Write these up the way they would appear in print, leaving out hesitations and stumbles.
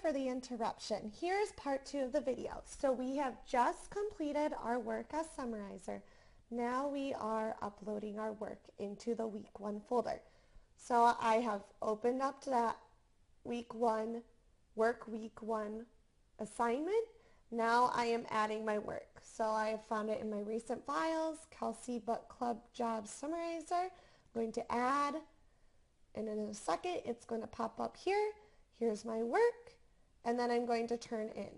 for the interruption. Here's part 2 of the video. So we have just completed our work as Summarizer. Now we are uploading our work into the week 1 folder. So I have opened up that week 1 assignment. Now I am adding my work. So I have found it in my recent files, Kelsey Book Club Jobs Summarizer. I'm going to add, and in a second it's going to pop up here. Here's my work, and then I'm going to turn in.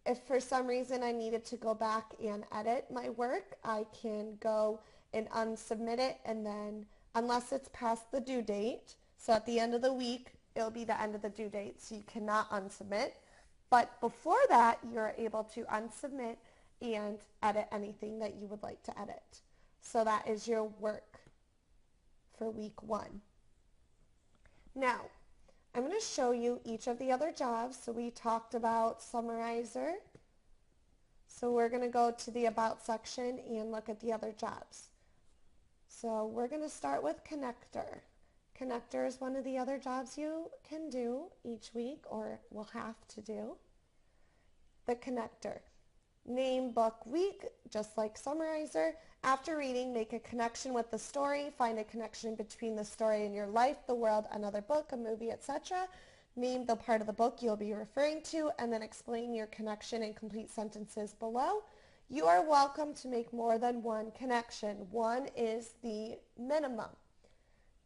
If for some reason I needed to go back and edit my work, I can go and unsubmit it, and then unless it's past the due date, so at the end of the week it'll be the end of the due date, so you cannot unsubmit. But before that, you're able to unsubmit and edit anything that you would like to edit. So that is your work for week 1. Now, I'm going to show you each of the other jobs. So we talked about Summarizer. So we're going to go to the About section and look at the other jobs. So we're going to start with Connector. Connector is one of the other jobs you can do each week, or will have to do. The Connector. Name book week, just like Summarizer. After reading, make a connection with the story. Find a connection between the story and your life, the world, another book, a movie, etc. Name the part of the book you'll be referring to, and then explain your connection in complete sentences below. You are welcome to make more than one connection. One is the minimum.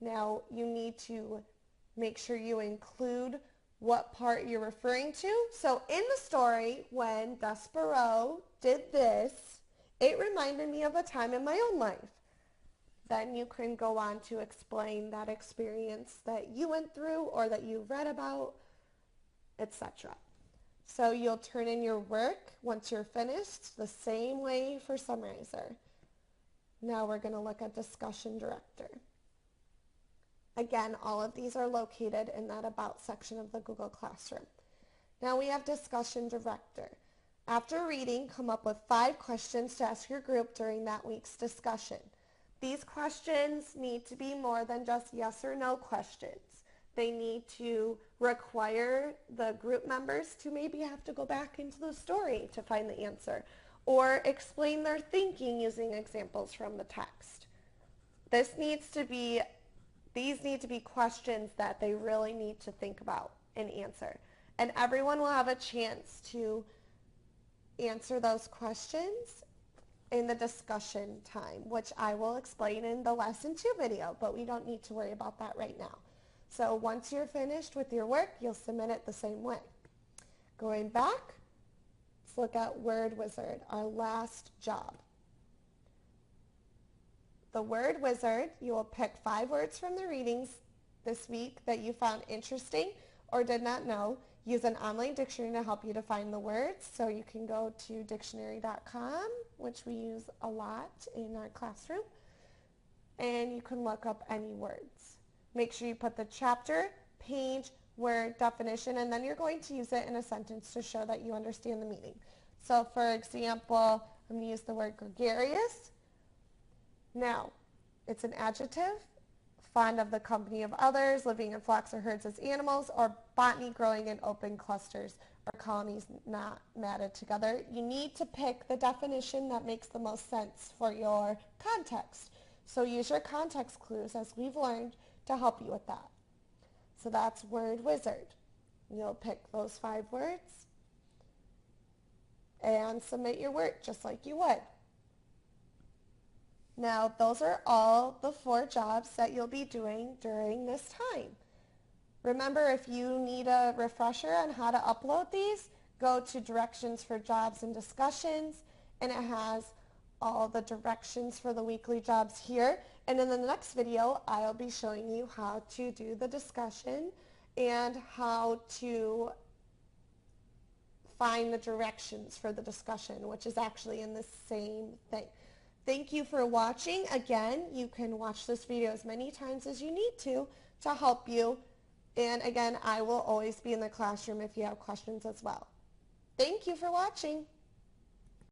Now, you need to make sure you include what part you're referring to. So in the story, when Despereaux did this, it reminded me of a time in my own life. Then you can go on to explain that experience that you went through or that you read about, etc. So you'll turn in your work once you're finished, the same way for Summarizer. Now we're going to look at Discussion Director. Again, all of these are located in that About section of the Google Classroom. Now we have Discussion Director. After reading, come up with 5 questions to ask your group during that week's discussion. These questions need to be more than just yes or no questions. They need to require the group members to maybe have to go back into the story to find the answer, or explain their thinking using examples from the text. These need to be questions that they really need to think about and answer. And everyone will have a chance to answer those questions in the discussion time, which I will explain in the Lesson 2 video, but we don't need to worry about that right now. So once you're finished with your work, you'll submit it the same way. Going back, let's look at Word Wizard, our last job. The Word Wizard, you will pick 5 words from the readings this week that you found interesting or did not know. Use an online dictionary to help you to find the words. So you can go to dictionary.com, which we use a lot in our classroom, and you can look up any words. Make sure you put the chapter, page, word, definition, and then you're going to use it in a sentence to show that you understand the meaning. So for example, I'm going to use the word gregarious. Now, it's an adjective, fond of the company of others, living in flocks or herds as animals, or botany, growing in open clusters or colonies not matted together. You need to pick the definition that makes the most sense for your context. So use your context clues, as we've learned, to help you with that. So that's Word Wizard. You'll pick those 5 words and submit your work just like you would. Now, those are all the 4 jobs that you'll be doing during this time. Remember, if you need a refresher on how to upload these, go to Directions for Jobs and Discussions, and it has all the directions for the weekly jobs here. And in the next video, I'll be showing you how to do the discussion and how to find the directions for the discussion, which is actually in the same thing. Thank you for watching. Again, you can watch this video as many times as you need to help you. And again, I will always be in the classroom if you have questions as well. Thank you for watching.